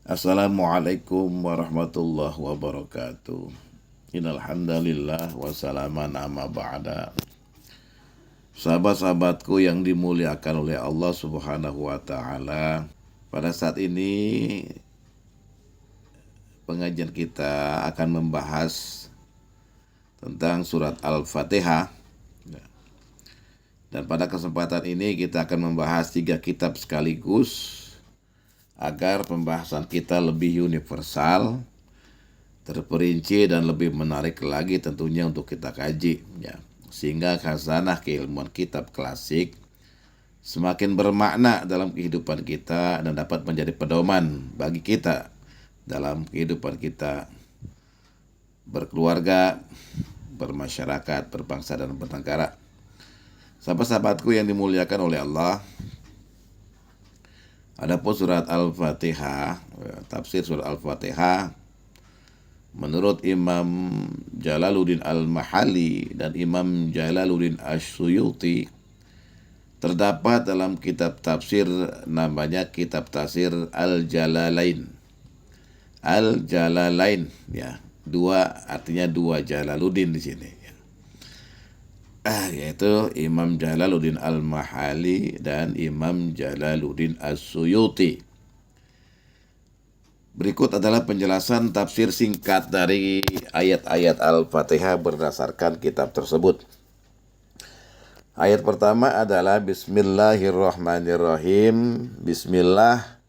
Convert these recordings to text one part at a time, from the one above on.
Assalamualaikum warahmatullahi wabarakatuh. Innal hamdalillah wa salaman amma ba'da. Sahabat-sahabatku yang dimuliakan oleh Allah Subhanahu wa taala, pada saat ini pengajian kita akan membahas tentang surat Al-Fatihah. Dan pada kesempatan ini kita akan membahas 3 kitab sekaligus agar pembahasan kita lebih universal, terperinci dan lebih menarik lagi tentunya untuk kita kaji, ya. Sehingga khazanah keilmuan kitab klasik semakin bermakna dalam kehidupan kita dan dapat menjadi pedoman bagi kita dalam kehidupan kita berkeluarga, bermasyarakat, berbangsa dan bernegara. Sahabat-sahabatku yang dimuliakan oleh Allah, adapun surat Al-Fatihah, tafsir surat Al-Fatihah menurut Imam Jalaluddin Al-Mahalli dan Imam Jalaluddin Asy-Suyuti terdapat dalam kitab tafsir namanya kitab tafsir Al-Jalalain. Al-Jalalain, ya, artinya dua Jalaluddin di sini. Yaitu Imam Jalaluddin Al-Mahalli dan Imam Jalaluddin As-Suyuti. Berikut adalah penjelasan tafsir singkat dari ayat-ayat Al-Fatihah berdasarkan kitab tersebut. Ayat pertama adalah Bismillahirrahmanirrahim. Bismillah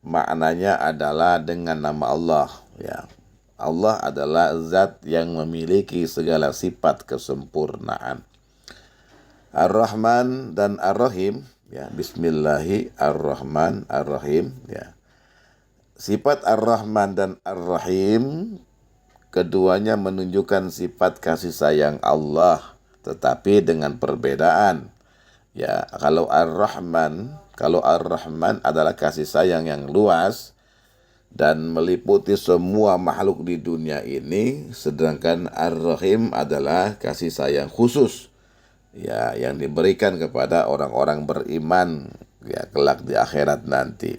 maknanya adalah dengan nama Allah, ya. Allah adalah zat yang memiliki segala sifat kesempurnaan. Ar-Rahman dan Ar-Rahim, ya, Bismillahirrahmanirrahim, ya. Sifat Ar-Rahman dan Ar-Rahim keduanya menunjukkan sifat kasih sayang Allah, tetapi dengan perbedaan. Ya, kalau Ar-Rahman adalah kasih sayang yang luas dan meliputi semua makhluk di dunia ini, sedangkan Ar-Rahim adalah kasih sayang khusus, ya, yang diberikan kepada orang-orang beriman, ya, kelak di akhirat nanti.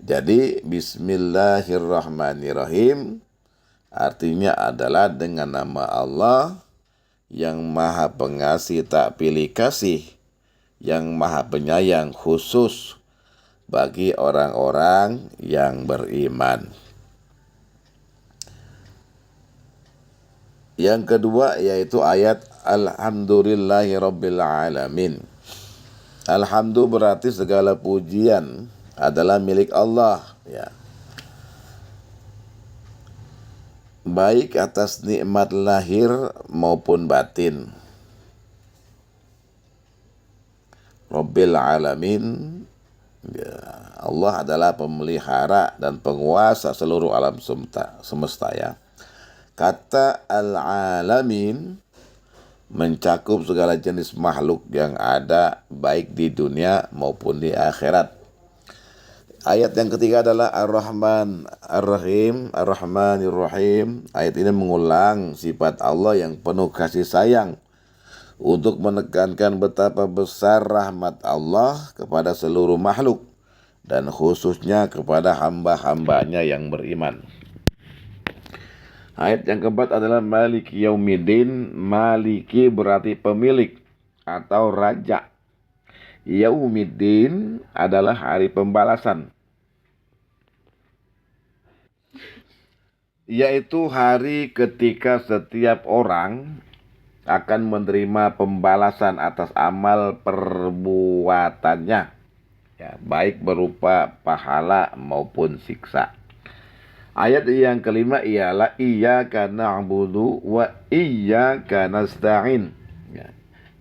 Jadi Bismillahirrahmanirrahim artinya adalah dengan nama Allah yang maha pengasih tak pilih kasih, yang maha penyayang khusus bagi orang-orang yang beriman. Yang kedua yaitu ayat Alhamdulillahirabbil alamin. Alhamdulillah berarti segala pujian adalah milik Allah, ya. Baik atas nikmat lahir maupun batin. Rabbil alamin, ya, Allah adalah pemelihara dan penguasa seluruh alam semesta, ya. Kata al-alamin mencakup segala jenis makhluk yang ada baik di dunia maupun di akhirat. Ayat yang ketiga adalah Ar-Rahman Ar-Rahim, Ar-Rahmanir-Rahim. Ayat ini mengulang sifat Allah yang penuh kasih sayang untuk menekankan betapa besar rahmat Allah kepada seluruh makhluk dan khususnya kepada hamba-hambanya yang beriman. Ayat yang keempat adalah Maliki Yaumiddin. Maliki berarti pemilik atau raja. Yaumiddin adalah hari pembalasan, yaitu hari ketika setiap orang akan menerima pembalasan atas amal perbuatannya, ya, baik berupa pahala maupun siksa. Ayat yang kelima ialah Iyyaka na'budu wa iyyaka nasta'in. Ya.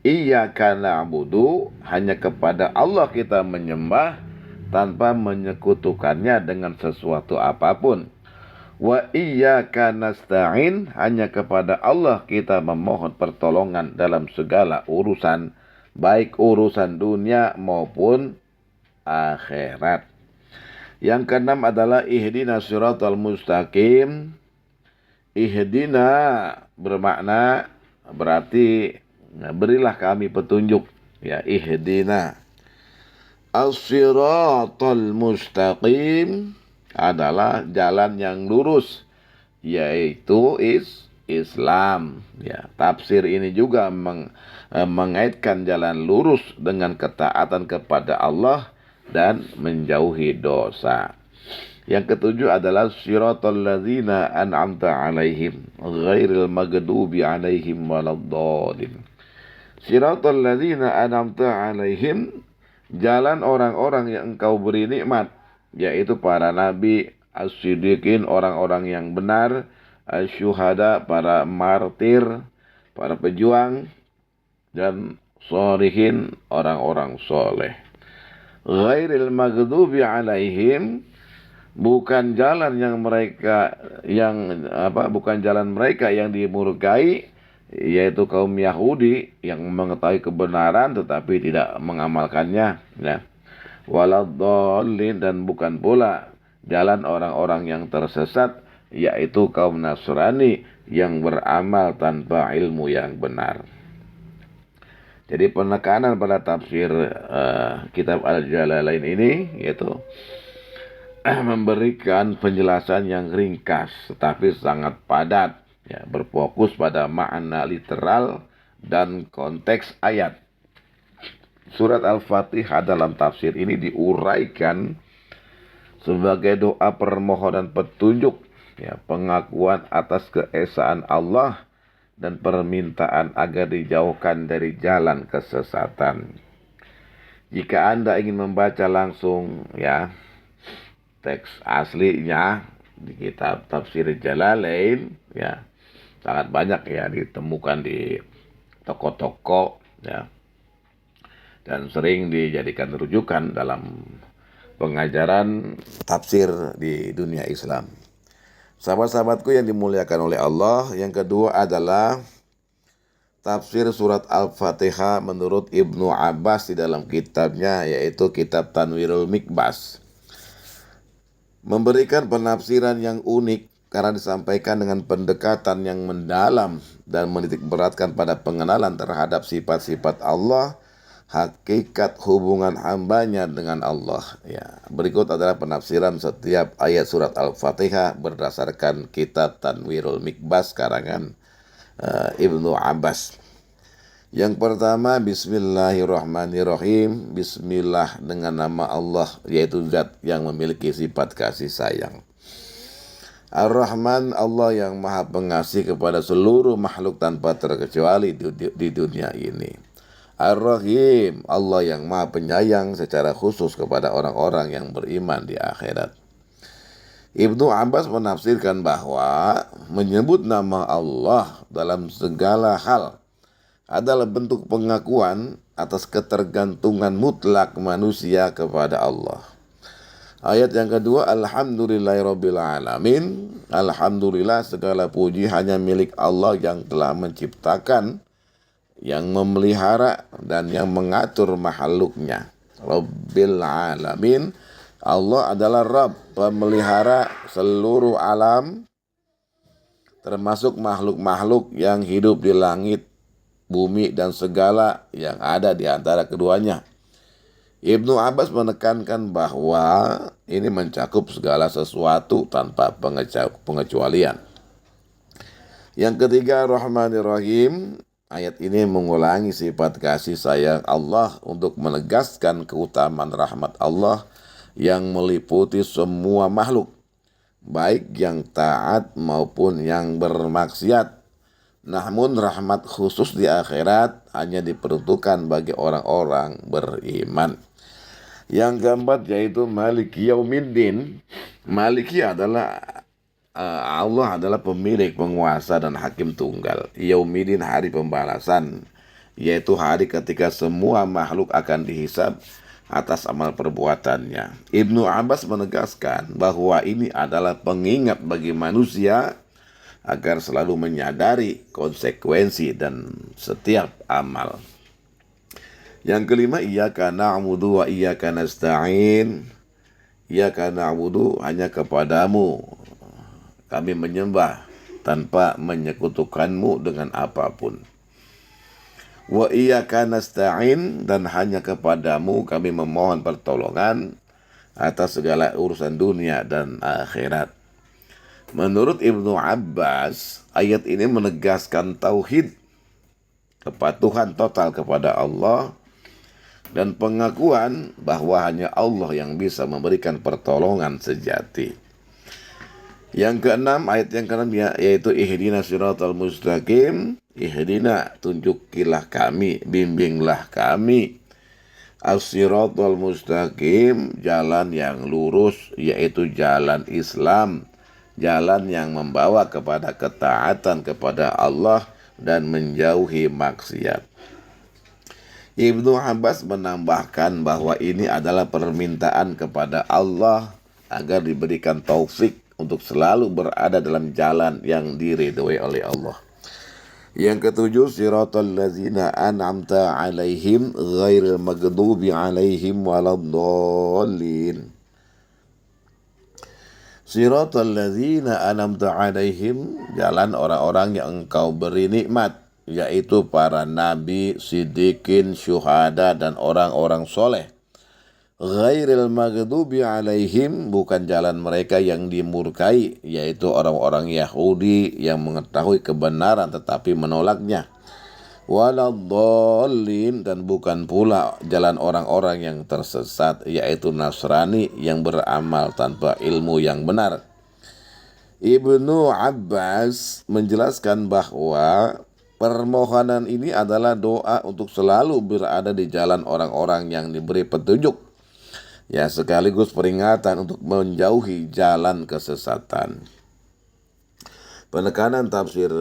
Iyyaka na'budu, hanya kepada Allah kita menyembah tanpa menyekutukannya dengan sesuatu apapun. Wa iyyaka nasta'in, hanya kepada Allah kita memohon pertolongan dalam segala urusan, baik urusan dunia maupun akhirat. Yang keenam adalah Ihdinas siratal mustaqim. Ihdina bermakna berarti berilah kami petunjuk, ya, ihdina as-siratal mustaqim, adalah jalan yang lurus, yaitu Islam. Ya, tafsir ini juga mengaitkan jalan lurus dengan ketaatan kepada Allah dan menjauhi dosa. Yang ketujuh adalah siratal ladzina an'amta 'alaihim ghairil maghdubi 'alaihim waladdallin. Siratal ladzina an'amta 'alaihim, jalan orang-orang yang engkau beri nikmat, yaitu para nabi, as-siddiqin, orang-orang yang benar, asy-syuhada, para martir, para pejuang, dan sholihin, orang-orang soleh. Ghairil maghdubi 'alaihim, bukan jalan mereka yang dimurkai, yaitu kaum Yahudi yang mengetahui kebenaran tetapi tidak mengamalkannya, ya. Waladdallin, dan bukan pula jalan orang-orang yang tersesat, yaitu kaum Nasrani yang beramal tanpa ilmu yang benar. Jadi penekanan pada tafsir kitab Al-Jalalain ini yaitu memberikan penjelasan yang ringkas tetapi sangat padat, ya, berfokus pada makna literal dan konteks ayat. Surat Al-Fatihah dalam tafsir ini diuraikan sebagai doa permohonan petunjuk, ya, pengakuan atas keesaan Allah dan permintaan agar dijauhkan dari jalan kesesatan. Jika Anda ingin membaca langsung, ya, teks aslinya di kitab Tafsir Jalalain, ya, sangat banyak, ya, ditemukan di toko-toko, ya, dan sering dijadikan rujukan dalam pengajaran tafsir di dunia Islam. Sahabat-sahabatku yang dimuliakan oleh Allah, yang kedua adalah tafsir surat Al-Fatihah menurut Ibnu Abbas di dalam kitabnya, yaitu kitab Tanwirul Mikbas. Memberikan penafsiran yang unik karena disampaikan dengan pendekatan yang mendalam dan menitik beratkan pada pengenalan terhadap sifat-sifat Allah, hakikat hubungan hambanya dengan Allah. Ya, berikut adalah penafsiran setiap ayat surat Al-Fatihah berdasarkan kitab Tanwirul Mikbas karangan Ibnu Abbas. Yang pertama, Bismillahirrahmanirrahim. Bismillah, dengan nama Allah, yaitu zat yang memiliki sifat kasih sayang. Ar-Rahman, Allah yang maha pengasih kepada seluruh makhluk tanpa terkecuali di dunia ini. Ar-Rahim, Allah yang maha penyayang secara khusus kepada orang-orang yang beriman di akhirat. Ibnu Abbas menafsirkan bahwa menyebut nama Allah dalam segala hal adalah bentuk pengakuan atas ketergantungan mutlak manusia kepada Allah. Ayat yang kedua, Alhamdulillahirabbil alamin. Alhamdulillah, segala puji hanya milik Allah yang telah menciptakan, yang memelihara, dan yang mengatur makhluknya. Rabbil alamin, Allah adalah Rabb, pemelihara seluruh alam, termasuk makhluk-makhluk yang hidup di langit, bumi, dan segala yang ada di antara keduanya. Ibnu Abbas menekankan bahwa ini mencakup segala sesuatu tanpa pengecualian. Yang ketiga, Rahmanir-Rahim. Ayat ini mengulangi sifat kasih sayang Allah untuk menegaskan keutamaan rahmat Allah yang meliputi semua makhluk, baik yang taat maupun yang bermaksiat. Namun rahmat khusus di akhirat hanya diperuntukkan bagi orang-orang beriman. Yang keempat yaitu Maliki Yaumiddin. Maliki adalah Allah adalah pemilik, penguasa, dan hakim tunggal. Yaumiddin, hari pembalasan, yaitu hari ketika semua makhluk akan dihisab atas amal perbuatannya. Ibnu Abbas menegaskan bahwa ini adalah pengingat bagi manusia agar selalu menyadari konsekuensi dan setiap amal. Yang kelima, iyyaka na'budu wa iyyaka nasta'in. Iyyaka na'budu, hanya kepadamu kami menyembah tanpa menyekutukanmu dengan apapun. Wa iyyaka nasta'in, dan hanya kepadamu kami memohon pertolongan. atas segala urusan dunia dan akhirat. Menurut Ibnu Abbas, ayat ini menegaskan tauhid, kepatuhan total kepada Allah, dan pengakuan bahwa hanya Allah yang bisa memberikan pertolongan sejati. Yang keenam, ayat yang keenam yaitu ihdina siratal mustaqim. Ihdina, tunjukilah kami, bimbinglah kami. As-siratal mustaqim, jalan yang lurus, yaitu jalan Islam. Jalan yang membawa kepada ketaatan kepada Allah dan menjauhi maksiat. Ibnu Abbas menambahkan bahwa ini adalah permintaan kepada Allah agar diberikan taufik untuk selalu berada dalam jalan yang diridhoi oleh Allah. Yang ketujuh, siratal ladzina an'amta 'alaihim ghairil maghdubi 'alaihim waladdallin. Siratal ladzina an'amta 'alaihim, jalan orang-orang yang engkau beri nikmat, yaitu para nabi, siddiqin, syuhada, dan orang-orang soleh. Ghairil maghdubi alaihim, bukan jalan mereka yang dimurkai, yaitu orang-orang Yahudi yang mengetahui kebenaran tetapi menolaknya. Waladdallin, dan bukan pula jalan orang-orang yang tersesat, yaitu Nasrani yang beramal tanpa ilmu yang benar. Ibnu Abbas menjelaskan bahwa permohonan ini adalah doa untuk selalu berada di jalan orang-orang yang diberi petunjuk, ya, sekaligus peringatan untuk menjauhi jalan kesesatan. Penekanan tafsir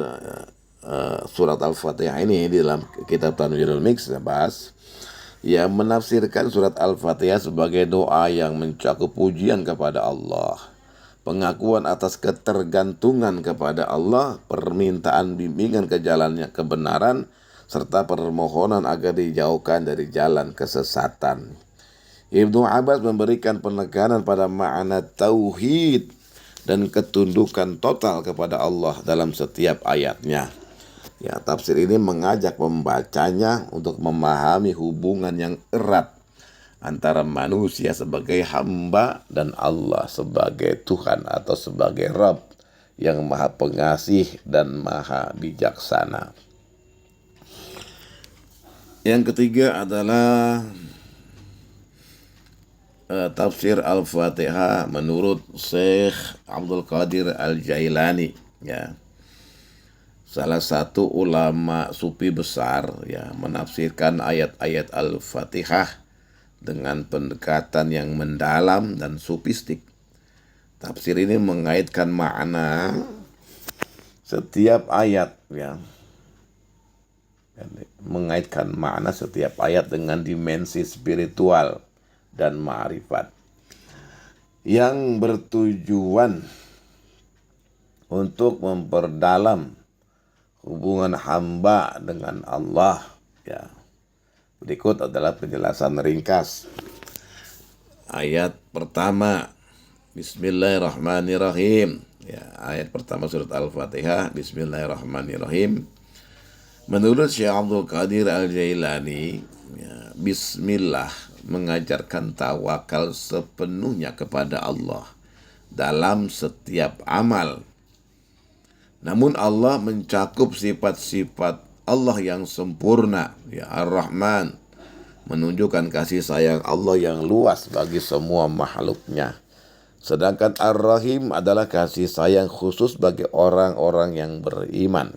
surat Al-Fatihah ini di dalam kitab Tanwirul Mix bahas, yang menafsirkan surat Al-Fatihah sebagai doa yang mencakup pujian kepada Allah, pengakuan atas ketergantungan kepada Allah, permintaan bimbingan ke jalannya kebenaran, serta permohonan agar dijauhkan dari jalan kesesatan. Ibnu Abbas memberikan penekanan pada makna tauhid dan ketundukan total kepada Allah dalam setiap ayatnya. Ya, tafsir ini mengajak pembacanya untuk memahami hubungan yang erat antara manusia sebagai hamba dan Allah sebagai Tuhan atau sebagai Rabb yang maha pengasih dan maha bijaksana. Yang ketiga adalah tafsir Al-Fatihah menurut Syekh Abdul Qadir Al-Jailani, ya, salah satu ulama sufi besar, ya, menafsirkan ayat-ayat Al-Fatihah dengan pendekatan yang mendalam dan sufistik. Tafsir ini mengaitkan makna setiap ayat, ya, mengaitkan makna setiap ayat dengan dimensi spiritual dan ma'rifat yang bertujuan untuk memperdalam hubungan hamba dengan Allah, ya. Berikut adalah penjelasan ringkas. Ayat pertama, Bismillahirrahmanirrahim. Ya, ayat pertama surat Al-Fatihah, Bismillahirrahmanirrahim. Menurut Syekh Abdul Qadir Al-Jailani, ya, Bismillah mengajarkan tawakal sepenuhnya kepada Allah dalam setiap amal. Namun Allah mencakup sifat-sifat Allah yang sempurna, ya, Ar-Rahman, menunjukkan kasih sayang Allah yang luas bagi semua makhluknya. Sedangkan Ar-Rahim adalah kasih sayang khusus bagi orang-orang yang beriman.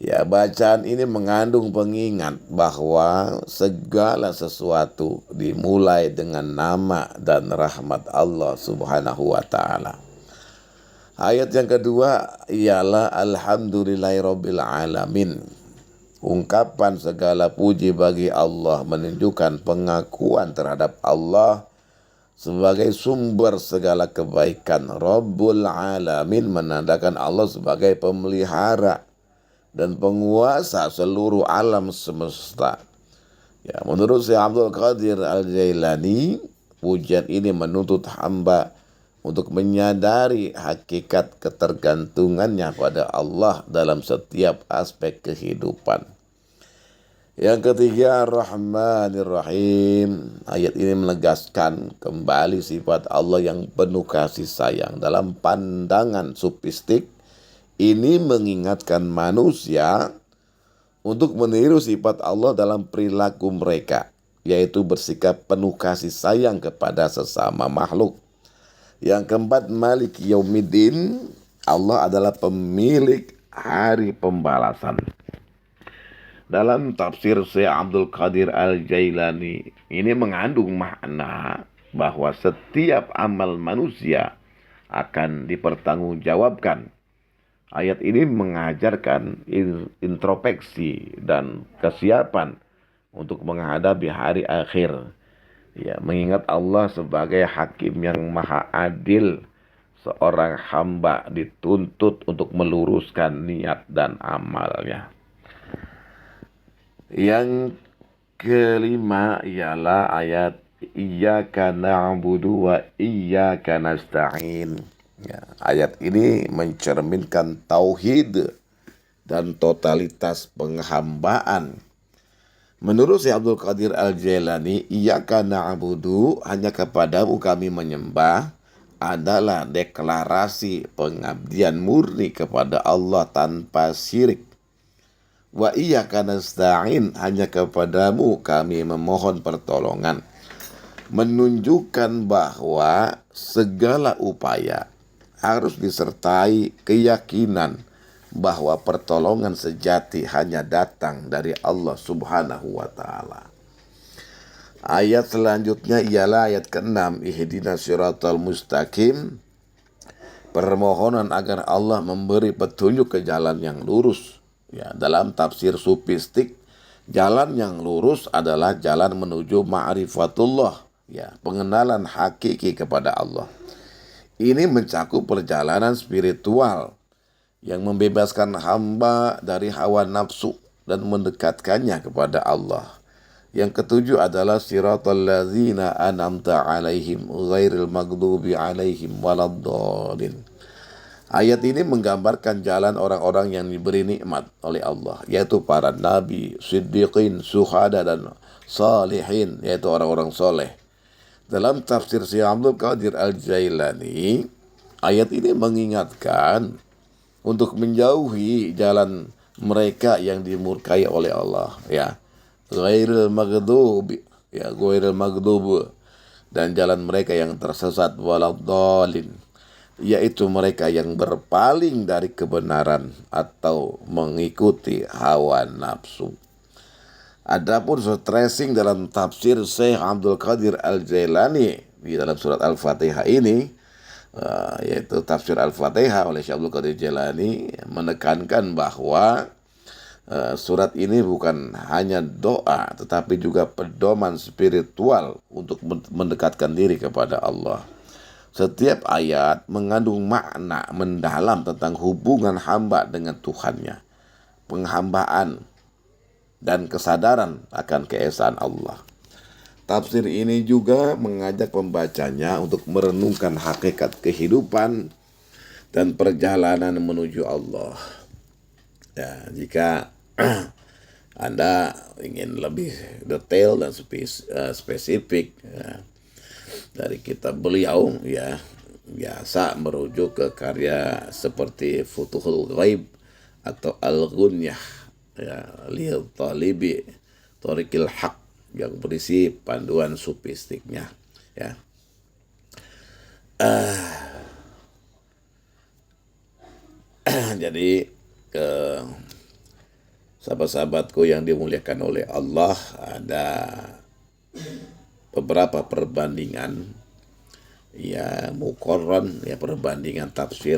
Ya, bacaan ini mengandung pengingat bahwa segala sesuatu dimulai dengan nama dan rahmat Allah Subhanahu wa ta'ala. Ayat yang kedua ialah Alhamdulillahirabbil alamin. Ungkapan segala puji bagi Allah menunjukkan pengakuan terhadap Allah sebagai sumber segala kebaikan. Rabbul alamin menandakan Allah sebagai pemelihara dan penguasa seluruh alam semesta. Ya, menurut Syekh Abdul Qadir Al-Jailani, pujian ini menuntut hamba untuk menyadari hakikat ketergantungannya pada Allah dalam setiap aspek kehidupan. Yang ketiga, Ar-Rahmanir Rahim. Ayat ini menegaskan kembali sifat Allah yang penuh kasih sayang. Dalam pandangan sufistik, ini mengingatkan manusia untuk meniru sifat Allah dalam perilaku mereka, yaitu bersikap penuh kasih sayang kepada sesama makhluk. Yang keempat, Malik Yaumiddin. Allah adalah pemilik hari pembalasan. Dalam tafsir Syekh Abdul Qadir Al-Jailani, ini mengandung makna bahwa setiap amal manusia akan dipertanggungjawabkan. Ayat ini mengajarkan introspeksi dan kesiapan untuk menghadapi hari akhir. Ya, mengingat Allah sebagai hakim yang maha adil, seorang hamba dituntut untuk meluruskan niat dan amalnya. Yang kelima ialah ayat Iyyaka na'budu wa iyyaka nasta'in. Ya, ayat ini mencerminkan tauhid dan totalitas penghambaan. Menurut Syekh Abdul Qadir Al-Jailani, Iyyaka na'budu, hanya kepadamu kami menyembah, adalah deklarasi pengabdian murni kepada Allah tanpa syirik. Wa iyyaka nasta'in, hanya kepadamu kami memohon pertolongan, menunjukkan bahwa segala upaya harus disertai keyakinan bahwa pertolongan sejati hanya datang dari Allah Subhanahu wa Ta'ala. Ayat selanjutnya ialah ayat ke-6, Ihdinas siratal mustaqim, permohonan agar Allah memberi petunjuk ke jalan yang lurus. Ya, dalam tafsir sufistik, jalan yang lurus adalah jalan menuju ma'rifatullah, ya, pengenalan hakiki kepada Allah. Ini mencakup perjalanan spiritual yang membebaskan hamba dari hawa nafsu dan mendekatkannya kepada Allah. Yang ketujuh adalah siratal ladzina an'amta alaihim ghairil maghdubi alaihim waladdallin. Ayat ini menggambarkan jalan orang-orang yang diberi nikmat oleh Allah, yaitu para nabi, siddiqin, syuhada, dan salihin, yaitu orang-orang soleh. Dalam tafsir Syekh Abdul Qadir Al-Jailani, ayat ini mengingatkan untuk menjauhi jalan mereka yang dimurkai oleh Allah, ya. Ghairil maghdubi, ya, ghairil maghdub, dan jalan mereka yang tersesat, waladdallin, yaitu mereka yang berpaling dari kebenaran atau mengikuti hawa nafsu. Adapun stressing dalam tafsir Syekh Abdul Qadir Al-Jailani di dalam surat Al-Fatihah ini, yaitu tafsir Al-Fatihah oleh Syekh Abdul Qadir Jailani, menekankan bahwa surat ini bukan hanya doa, tetapi juga pedoman spiritual untuk mendekatkan diri kepada Allah. Setiap ayat mengandung makna mendalam tentang hubungan hamba dengan Tuhannya, penghambaan, dan kesadaran akan keesaan Allah. Tafsir ini juga mengajak pembacanya untuk merenungkan hakikat kehidupan dan perjalanan menuju Allah. Ya, jika Anda ingin lebih detail dan spesifik, ya, dari kitab beliau, ya, biasa merujuk ke karya seperti Futuhul Ghaib atau Al-Ghunyah, ya, lil talibi Thoriqil Haq, yang berisi panduan sufistiknya, ya. Jadi sahabat-sahabatku yang dimuliakan oleh Allah, ada beberapa perbandingan, ya, muqarran, ya, perbandingan tafsir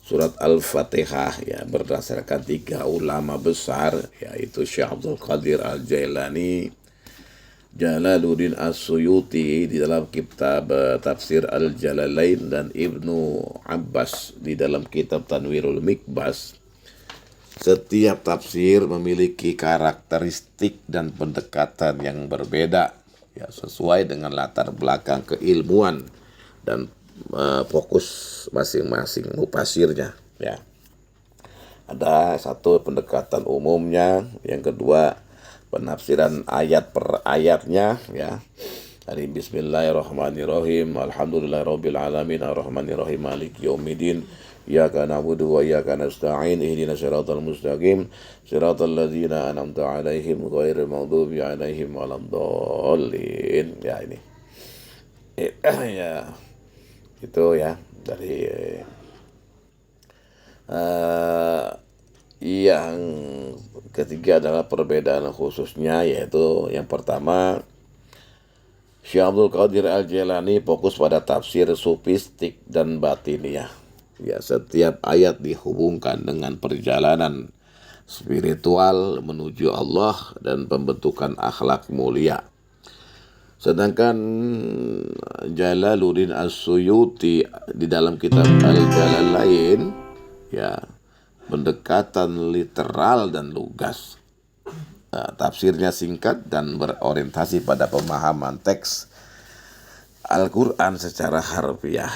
surat Al-Fatihah, ya, berdasarkan 3 ulama besar, yaitu Syekh Abdul Qadir Al-Jailani, Jalaluddin As-Suyuti di dalam kitab tafsir Al-Jalalain, dan Ibnu Abbas di dalam kitab Tanwirul Mikbas. Setiap tafsir memiliki karakteristik dan pendekatan yang berbeda, ya, sesuai dengan latar belakang keilmuan dan fokus masing-masing mufasirnya, ya. Ada satu pendekatan umumnya, yang kedua penafsiran ayat per ayatnya ya. Dari Bismillahirrahmanirrahim, Alhamdulillahirabbil alamin, arrahmanirrahim, maliki yaumiddin, iyyaka na'budu wa iyyaka nasta'in, ihdinas siratal mustaqim, siratal ladzina an'amta 'alaihim ghairil maghdubi 'alaihim waladdallin. Ya ini. Ya, itu ya dari yang ketiga adalah perbedaan khususnya, yaitu yang pertama, Syekh Abdul Qadir Al-Jailani fokus pada tafsir sufistik dan batiniah. Ya, setiap ayat dihubungkan dengan perjalanan spiritual menuju Allah dan pembentukan akhlak mulia. Sedangkan Jalaluddin As-Suyuti di dalam kitab Al-Jalalain ya, pendekatan literal dan lugas. Tafsirnya singkat dan berorientasi pada pemahaman teks Al-Quran secara harfiah.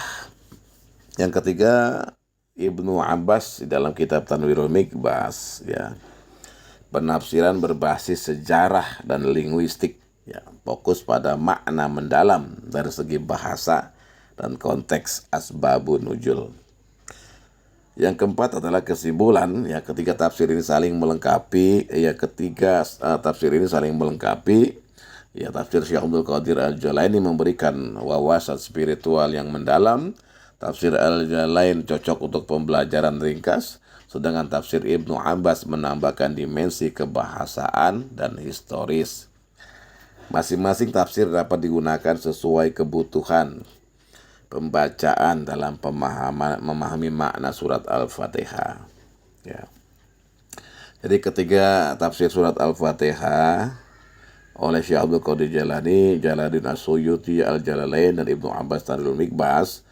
Yang ketiga, Ibnu Abbas di dalam kitab Tanwirul Mikbas ya, penafsiran berbasis sejarah dan linguistik ya, fokus pada makna mendalam dari segi bahasa dan konteks asbabun nuzul. Yang keempat adalah kesimpulan ya, ketiga tafsir ini saling melengkapi ya, tafsir ini saling melengkapi ya. Tafsir Syekh Abdul Qadir Al-Jailani memberikan wawasan spiritual yang mendalam, tafsir Al-Jalalain cocok untuk pembelajaran ringkas, sedangkan tafsir Ibnu Abbas menambahkan dimensi kebahasaan dan historis. Masing-masing tafsir dapat digunakan sesuai kebutuhan pembacaan dalam memahami makna surat Al-Fatihah ya. Jadi ketiga tafsir surat Al-Fatihah oleh Syekh Abdul Qadir Jailani, Jalaluddin As-Suyuti, Al-Jalalain, dan Ibnu Abbas Tanwirul Mikbas,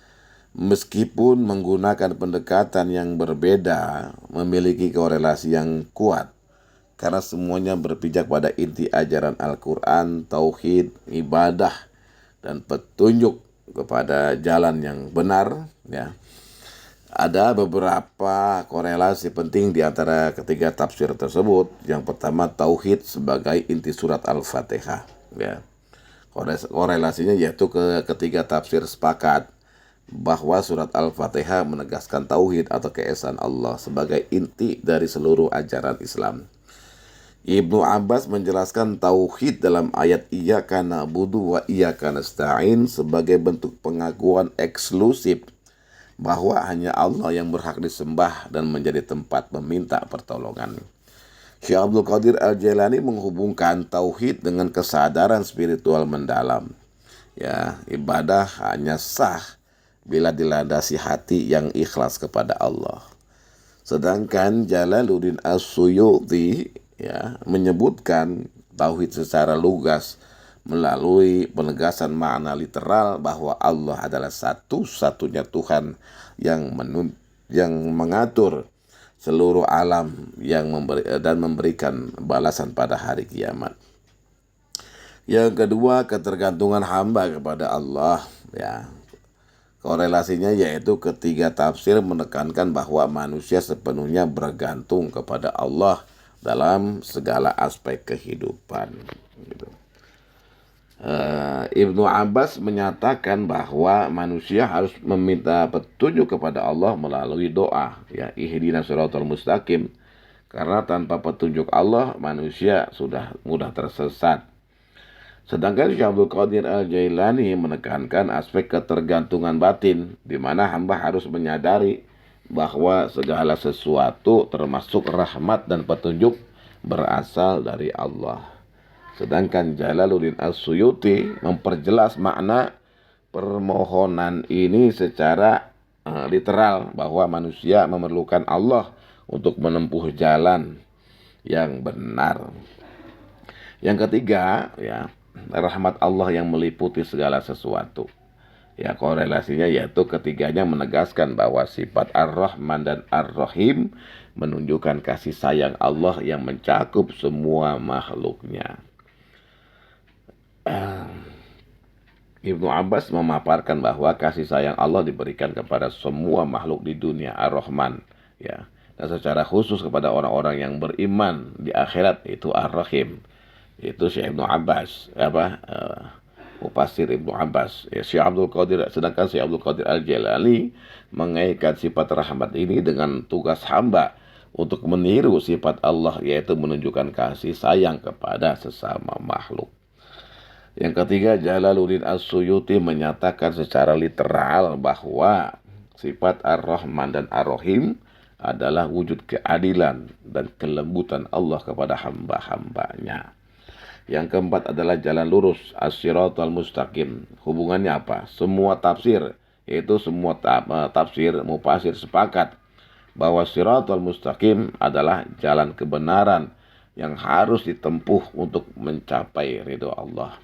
meskipun menggunakan pendekatan yang berbeda, memiliki korelasi yang kuat karena semuanya berpijak pada inti ajaran Al-Quran, tauhid, ibadah, dan petunjuk kepada jalan yang benar ya. Ada beberapa korelasi penting di antara ketiga tafsir tersebut. Yang pertama, tauhid sebagai inti surat Al-Fatihah ya. Korelasinya yaitu ketiga tafsir sepakat bahwa surat Al-Fatihah menegaskan tauhid atau keesaan Allah sebagai inti dari seluruh ajaran Islam. Ibnu Abbas menjelaskan tauhid dalam ayat iyyaka na'budu wa iyyaka nasta'in sebagai bentuk pengakuan eksklusif bahwa hanya Allah yang berhak disembah dan menjadi tempat meminta pertolongan. Syekh Abdul Qadir Al-Jailani menghubungkan tauhid dengan kesadaran spiritual mendalam. Ya, ibadah hanya sah bila dilandasi hati yang ikhlas kepada Allah. Sedangkan Jalaluddin As-Suyuti ya, menyebutkan tauhid secara lugas melalui penegasan makna literal bahwa Allah adalah satu-satunya Tuhan yang mengatur seluruh alam dan memberikan balasan pada hari kiamat. Yang kedua, ketergantungan hamba kepada Allah ya. Korelasinya yaitu ketiga tafsir menekankan bahwa manusia sepenuhnya bergantung kepada Allah dalam segala aspek kehidupan. Gitu. Ibnu Abbas menyatakan bahwa manusia harus meminta petunjuk kepada Allah melalui doa, ya, ihdinas siratal mustaqim, karena tanpa petunjuk Allah manusia sudah mudah tersesat. Sedangkan Syekh Abdul Qadir Al-Jailani menekankan aspek ketergantungan batin, di mana hamba harus menyadari bahwa segala sesuatu termasuk rahmat dan petunjuk berasal dari Allah. Sedangkan Jalaluddin As-Suyuti memperjelas makna permohonan ini secara literal, bahwa manusia memerlukan Allah untuk menempuh jalan yang benar. Yang ketiga, ya, rahmat Allah yang meliputi segala sesuatu. Ya, korelasinya yaitu ketiganya menegaskan bahwa sifat Ar-Rahman dan Ar-Rahim menunjukkan kasih sayang Allah yang mencakup semua makhluknya. Ibnu Abbas memaparkan bahwa kasih sayang Allah diberikan kepada semua makhluk di dunia, Ar-Rahman, ya, dan secara khusus kepada orang-orang yang beriman di akhirat, itu Ar-Rahim. Itu Syekh Ibnu Abbas, Mufasir Ibnu Abbas. Ya, sedangkan Syekh Abdul Qadir Al-Jailani mengaitkan sifat rahmat ini dengan tugas hamba untuk meniru sifat Allah, yaitu menunjukkan kasih sayang kepada sesama makhluk. Yang ketiga, Jalaluddin As-Suyuti menyatakan secara literal bahwa sifat Ar-Rahman dan Ar-Rahim adalah wujud keadilan dan kelembutan Allah kepada hamba-hambanya. Yang keempat adalah jalan lurus, as-siratal mustaqim. Hubungannya apa? Semua tafsir, yaitu semua tafsir mufasir sepakat bahwa siratal mustaqim adalah jalan kebenaran yang harus ditempuh untuk mencapai ridho Allah.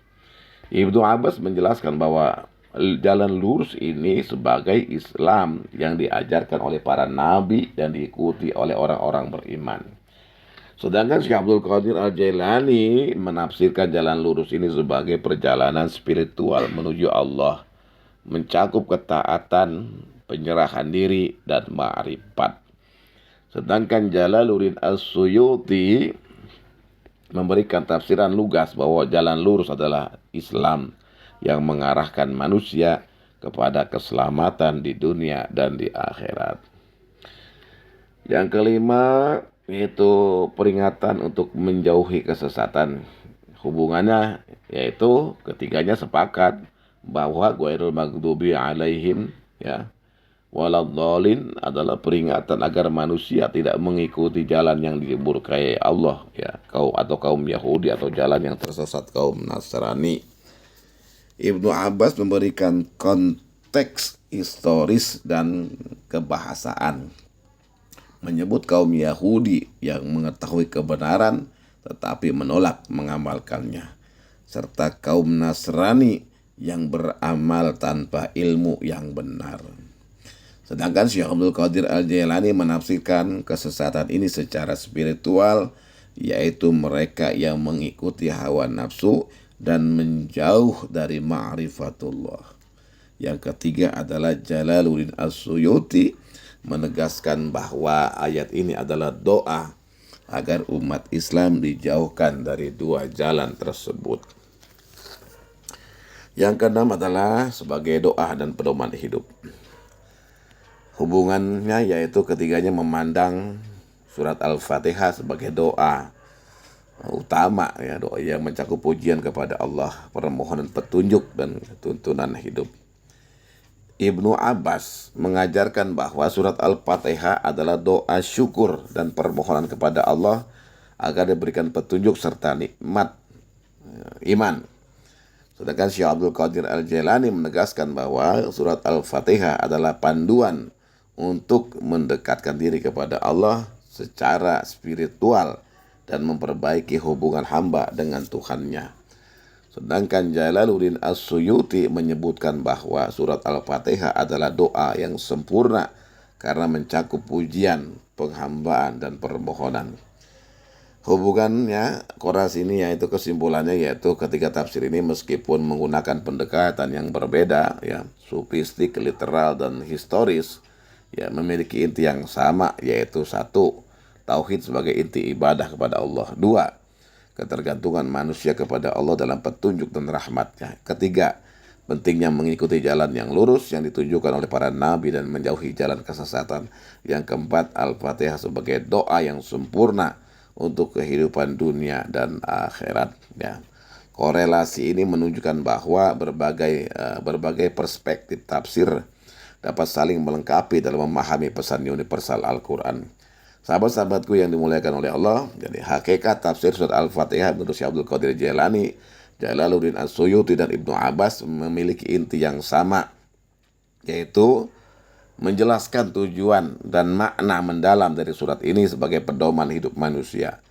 Ibnu Abbas menjelaskan bahwa jalan lurus ini sebagai Islam yang diajarkan oleh para nabi dan diikuti oleh orang-orang beriman. Sedangkan Syekh Abdul Qadir Al-Jailani menafsirkan jalan lurus ini sebagai perjalanan spiritual menuju Allah, mencakup ketaatan, penyerahan diri, dan ma'rifat. Sedangkan Jalaluddin As-Suyuti memberikan tafsiran lugas bahwa jalan lurus adalah Islam yang mengarahkan manusia kepada keselamatan di dunia dan di akhirat. Yang kelima, yaitu peringatan untuk menjauhi kesesatan. Hubungannya yaitu ketiganya sepakat bahwa ghairul maghdubi alaihim waladhdallin adalah peringatan agar manusia tidak mengikuti jalan yang dimurkai Allah, kaum Yahudi, atau jalan yang tersesat kaum Nasrani. Ibnu Abbas memberikan konteks historis dan kebahasaan, menyebut kaum Yahudi yang mengetahui kebenaran tetapi menolak mengamalkannya, serta kaum Nasrani yang beramal tanpa ilmu yang benar. Sedangkan Syekh Abdul Qadir Al-Jailani menafsirkan kesesatan ini secara spiritual, yaitu mereka yang mengikuti hawa nafsu dan menjauh dari ma'rifatullah. Yang ketiga adalah Jalaluddin As-Suyuti menegaskan bahwa ayat ini adalah doa agar umat Islam dijauhkan dari dua jalan tersebut. Yang keenam adalah sebagai doa dan pedoman hidup. Hubungannya yaitu ketiganya memandang surat Al-Fatihah sebagai doa utama, doa yang mencakup pujian kepada Allah, permohonan petunjuk dan tuntunan hidup. Ibnu Abbas mengajarkan bahwa surat Al-Fatihah adalah doa syukur dan permohonan kepada Allah agar diberikan petunjuk serta nikmat iman. Sedangkan Syekh Abdul Qadir Al-Jailani menegaskan bahwa surat Al-Fatihah adalah panduan untuk mendekatkan diri kepada Allah secara spiritual dan memperbaiki hubungan hamba dengan Tuhannya. Sedangkan Jalaluddin As-Suyuti menyebutkan bahwa surat Al-Fatihah adalah doa yang sempurna karena mencakup pujian, penghambaan, dan permohonan. Hubungannya korelasi ini yaitu kesimpulannya yaitu ketiga tafsir ini meskipun menggunakan pendekatan yang berbeda, sufistik, literal, dan historis, memiliki inti yang sama, yaitu satu, tauhid sebagai inti ibadah kepada Allah. Dua, ketergantungan manusia kepada Allah dalam petunjuk dan rahmatnya. Ketiga, pentingnya mengikuti jalan yang lurus yang ditunjukkan oleh para nabi dan menjauhi jalan kesesatan. Yang keempat, Al-Fatihah sebagai doa yang sempurna untuk kehidupan dunia dan akhirat. Korelasi ini menunjukkan bahwa berbagai perspektif tafsir dapat saling melengkapi dalam memahami pesan universal Al-Quran. Sahabat-sahabatku yang dimuliakan oleh Allah, jadi hakikat tafsir surat Al-Fatihah menurut Syekh Abdul Qadir Jailani, Jalaluddin As-Suyuti, dan Ibnu Abbas memiliki inti yang sama, yaitu menjelaskan tujuan dan makna mendalam dari surat ini sebagai pedoman hidup manusia.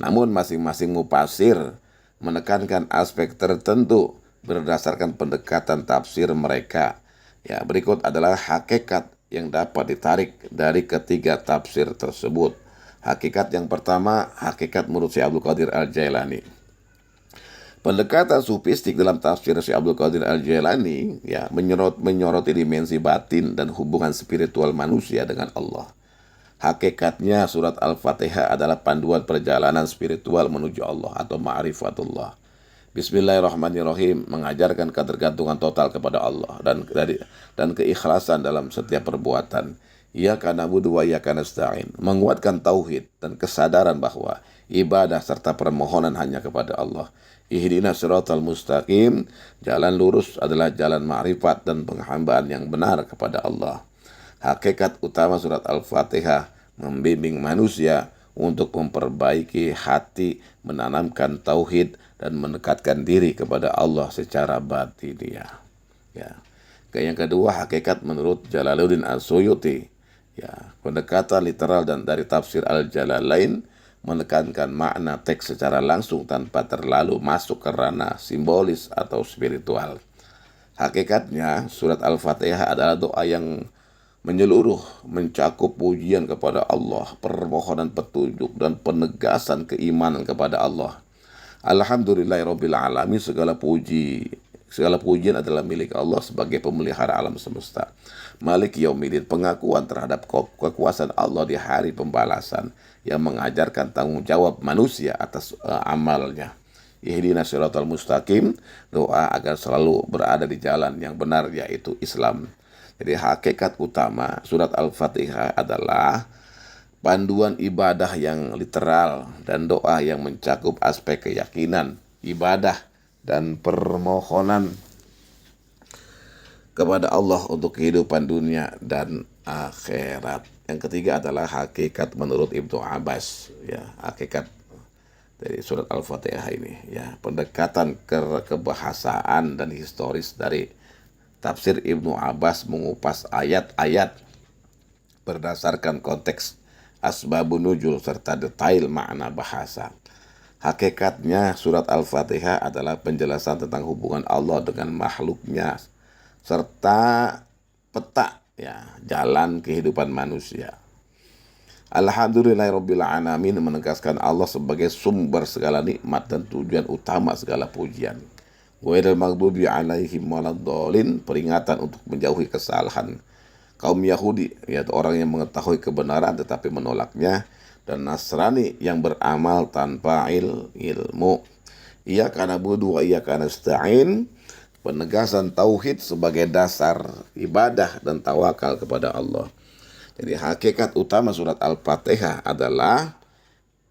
Namun masing-masing mufasir menekankan aspek tertentu berdasarkan pendekatan tafsir mereka. Berikut adalah hakikat yang dapat ditarik dari ketiga tafsir tersebut. Hakikat yang pertama, hakikat menurut Syekh Abdul Qadir Al-Jailani. Pendekatan sufistik dalam tafsir Syekh Abdul Qadir Al-Jailani menyoroti dimensi batin dan hubungan spiritual manusia dengan Allah. Hakikatnya surat Al-Fatihah adalah panduan perjalanan spiritual menuju Allah atau ma'rifatullah. Bismillahirrahmanirrahim mengajarkan ketergantungan total kepada Allah dan keikhlasan dalam setiap perbuatan. Iyyaka na'budu wa iyyaka nasta'in, menguatkan tauhid dan kesadaran bahwa ibadah serta permohonan hanya kepada Allah. Ihdinas siratal mustaqim, jalan lurus adalah jalan ma'rifat dan penghambaan yang benar kepada Allah. Hakikat utama surat Al-Fatihah membimbing manusia untuk memperbaiki hati, menanamkan tauhid dan mendekatkan diri kepada Allah secara batiniah. Ya. Yang kedua, hakikat menurut Jalaluddin As-Suyuti, ya, pendekatan literal dan dari tafsir Al-Jalalain menekankan makna teks secara langsung tanpa terlalu masuk ke ranah simbolis atau spiritual. Hakikatnya, surat Al-Fatihah adalah doa yang menyeluruh, mencakup pujian kepada Allah, permohonan petunjuk dan penegasan keimanan kepada Allah. Alhamdulillahirabbil alamin, segala pujian adalah milik Allah sebagai pemelihara alam semesta. Malik Yaumiddin, pengakuan terhadap kekuasaan Allah di hari pembalasan yang mengajarkan tanggung jawab manusia atas amalnya. Ihdinas siratal mustaqim, doa agar selalu berada di jalan yang benar, yaitu Islam. Jadi hakikat utama surat Al-Fatihah adalah panduan ibadah yang literal dan doa yang mencakup aspek keyakinan, ibadah, dan permohonan kepada Allah untuk kehidupan dunia dan akhirat. Yang ketiga adalah hakikat menurut Ibnu Abbas, ya, hakikat dari surat Al-Fatihah ini, ya, pendekatan kebahasaan dan historis dari tafsir Ibnu Abbas mengupas ayat-ayat berdasarkan konteks asbabun nuzul serta detail makna bahasa. Hakikatnya surat Al-Fatihah adalah penjelasan tentang hubungan Allah dengan makhluknya serta peta, ya, jalan kehidupan manusia. Alhamdulillahirabbil alamin menegaskan Allah sebagai sumber segala nikmat dan tujuan utama segala pujian. Ghairil maghdubi alaihim waladdallin, peringatan untuk menjauhi kesalahan kaum Yahudi, yaitu orang yang mengetahui kebenaran tetapi menolaknya, dan Nasrani yang beramal tanpa ilmu. Iyyaka na'budu wa iyyaka nasta'in, penegasan tauhid sebagai dasar ibadah dan tawakal kepada Allah. Jadi hakikat utama surat Al-Fatihah adalah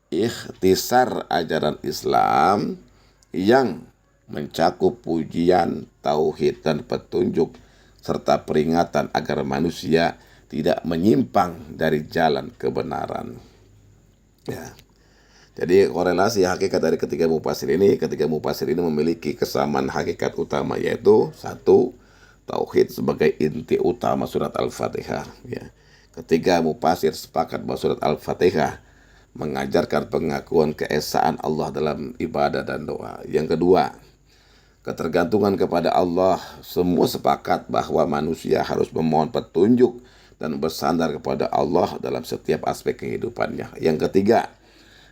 ikhtisar ajaran Islam yang mencakup pujian, tauhid, dan petunjuk serta peringatan agar manusia tidak menyimpang dari jalan kebenaran. Ya. Jadi korelasi hakikat dari ketiga mufasir ini memiliki kesamaan hakikat utama, yaitu satu, tauhid sebagai inti utama surat Al-Fatihah. Ya. Ketiga mufasir sepakat bahwa surat Al-Fatihah mengajarkan pengakuan keesaan Allah dalam ibadah dan doa. Yang kedua, ketergantungan kepada Allah. Semua sepakat bahwa manusia harus memohon petunjuk dan bersandar kepada Allah dalam setiap aspek kehidupannya. Yang ketiga,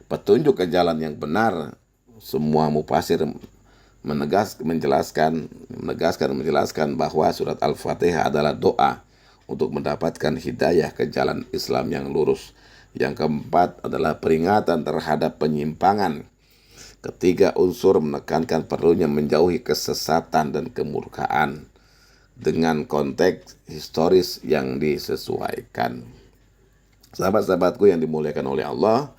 petunjuk ke jalan yang benar. Semua mufasir menjelaskan bahwa surat Al-Fatihah adalah doa untuk mendapatkan hidayah ke jalan Islam yang lurus. Yang keempat adalah peringatan terhadap penyimpangan. Ketiga unsur menekankan perlunya menjauhi kesesatan dan kemurkaan dengan konteks historis yang disesuaikan. Sahabat-sahabatku yang dimuliakan oleh Allah,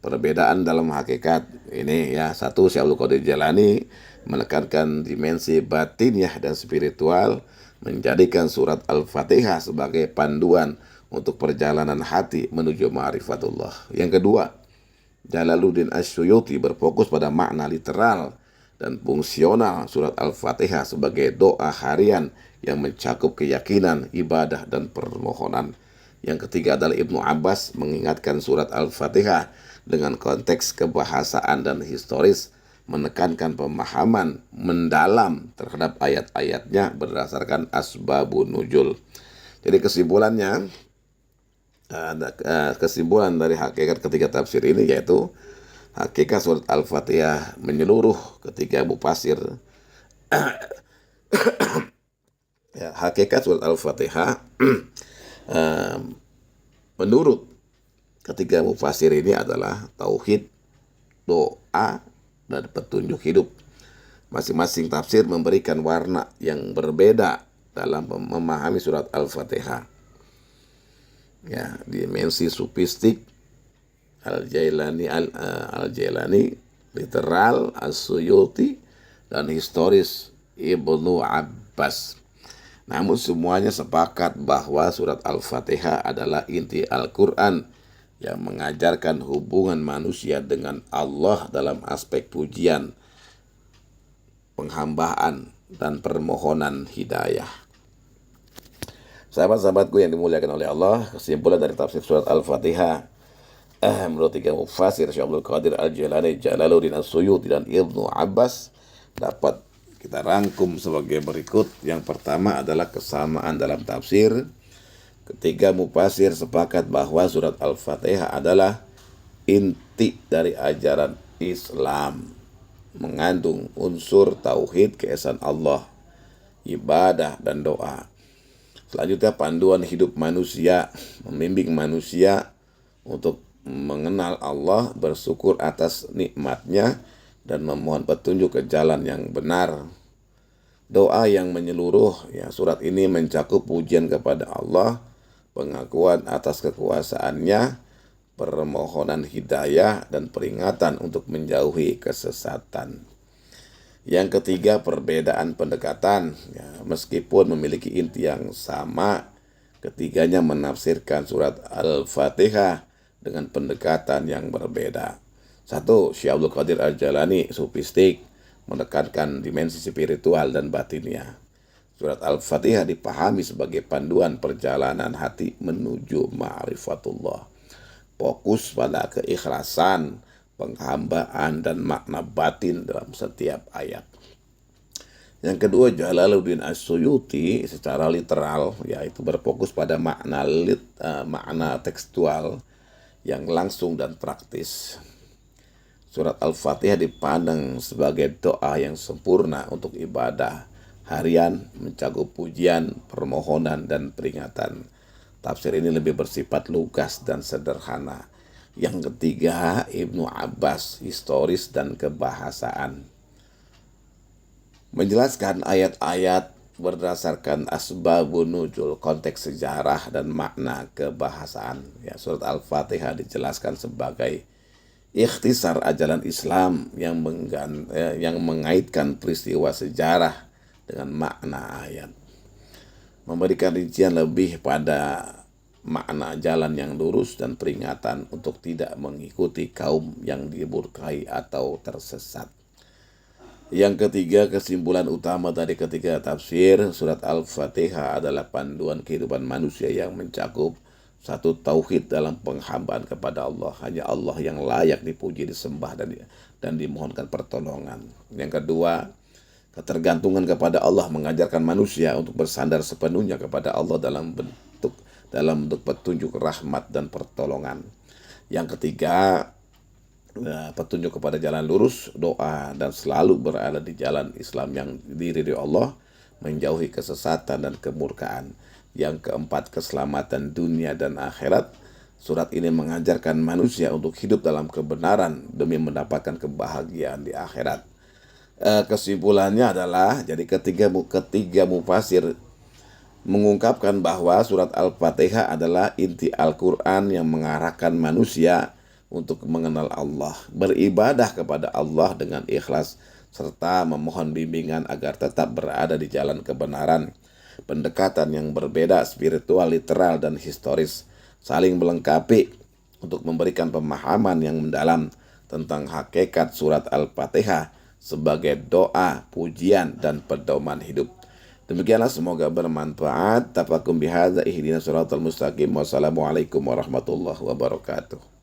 perbedaan dalam hakikat ini, ya, satu, Syekh Abdul Qadir Jailani menekankan dimensi batiniah dan spiritual, menjadikan surat Al-Fatihah sebagai panduan untuk perjalanan hati menuju ma'rifatullah. Yang kedua, Jalaluddin As-Suyuti berfokus pada makna literal dan fungsional surat Al-Fatihah sebagai doa harian yang mencakup keyakinan, ibadah, dan permohonan. Yang ketiga adalah Ibnu Abbas mengingatkan surat Al-Fatihah dengan konteks kebahasaan dan historis, menekankan pemahaman mendalam terhadap ayat-ayatnya berdasarkan asbabun nuzul. Jadi kesimpulan dari hakikat ketiga tafsir ini yaitu hakikat surat Al-Fatihah menyeluruh ketiga mufasir. Ya, hakikat surat Al-Fatihah menurut Ketiga mufasir ini adalah tauhid, doa, dan petunjuk hidup. Masing-masing tafsir memberikan warna yang berbeda dalam memahami surat Al-Fatihah. Ya, dimensi sufistik Al-Jailani, literal As-Suyuti, dan historis Ibnu Abbas. Namun semuanya sepakat bahwa surat Al-Fatihah adalah inti Al-Quran yang mengajarkan hubungan manusia dengan Allah dalam aspek pujian, penghambaan, dan permohonan hidayah. Sahabat-sahabatku yang dimuliakan oleh Allah, kesimpulan dari tafsir surat Al-Fatihah menurut tiga mufasir, Syekh Abdul Qadir Al-Jailani, Jalaluddin As-Suyuti, dan Ibnu Abbas, dapat kita rangkum sebagai berikut. Yang pertama adalah kesamaan dalam tafsir. Ketiga mufasir sepakat bahwa surat Al-Fatihah adalah inti dari ajaran Islam, mengandung unsur tauhid, keesaan Allah, ibadah, dan doa. Selanjutnya panduan hidup manusia, membimbing manusia untuk mengenal Allah, bersyukur atas nikmatnya, dan memohon petunjuk ke jalan yang benar. Doa yang menyeluruh, ya, surat ini mencakup pujian kepada Allah, pengakuan atas kekuasaannya, permohonan hidayah, dan peringatan untuk menjauhi kesesatan. Yang ketiga, perbedaan pendekatan. Ya, meskipun memiliki inti yang sama, ketiganya menafsirkan surat Al-Fatihah dengan pendekatan yang berbeda. Satu, Syekh Abdul Qadir Al-Jailani, sufistik, menekankan dimensi spiritual dan batinnya. Surat Al-Fatihah dipahami sebagai panduan perjalanan hati menuju ma'rifatullah. Fokus pada keikhlasan, penghambaan, dan makna batin dalam setiap ayat. Yang kedua, Jalaluddin As-Suyuti secara literal, yaitu berfokus pada makna tekstual yang langsung dan praktis. Surat Al-Fatihah dipandang sebagai doa yang sempurna untuk ibadah harian, mencakup pujian, permohonan, dan peringatan. Tafsir ini lebih bersifat lugas dan sederhana. Yang ketiga, Ibnu Abbas, historis dan kebahasaan. Menjelaskan ayat-ayat berdasarkan asbabun nuzul, konteks sejarah dan makna kebahasaan. Ya, surat Al-Fatihah dijelaskan sebagai ikhtisar ajaran Islam yang mengaitkan peristiwa sejarah dengan makna ayat. Memberikan rincian lebih pada makna jalan yang lurus dan peringatan untuk tidak mengikuti kaum yang dimurkai atau tersesat. Yang ketiga, kesimpulan utama dari ketiga tafsir, surat Al-Fatihah adalah panduan kehidupan manusia yang mencakup satu, tauhid dalam penghambaan kepada Allah. Hanya Allah yang layak dipuji, disembah, dan dimohonkan pertolongan. Yang kedua, ketergantungan kepada Allah mengajarkan manusia untuk bersandar sepenuhnya kepada Allah dalam bentuk petunjuk rahmat dan pertolongan. Yang ketiga, petunjuk kepada jalan lurus, doa, dan selalu berada di jalan Islam yang diridhoi Allah, menjauhi kesesatan dan kemurkaan. Yang keempat, keselamatan dunia dan akhirat. Surat ini mengajarkan manusia untuk hidup dalam kebenaran demi mendapatkan kebahagiaan di akhirat. Kesimpulannya adalah, jadi ketiga mufasir mengungkapkan bahwa surat Al-Fatihah adalah inti Al-Quran yang mengarahkan manusia untuk mengenal Allah, beribadah kepada Allah dengan ikhlas, serta memohon bimbingan agar tetap berada di jalan kebenaran. Pendekatan yang berbeda, spiritual, literal, dan historis, saling melengkapi untuk memberikan pemahaman yang mendalam tentang hakikat surat Al-Fatihah sebagai doa, pujian, dan pedoman hidup. Demikianlah, semoga bermanfaat. Tafakum bihadza, ihdinas siratal mustaqim. Wassalamualaikum warahmatullahi wabarakatuh.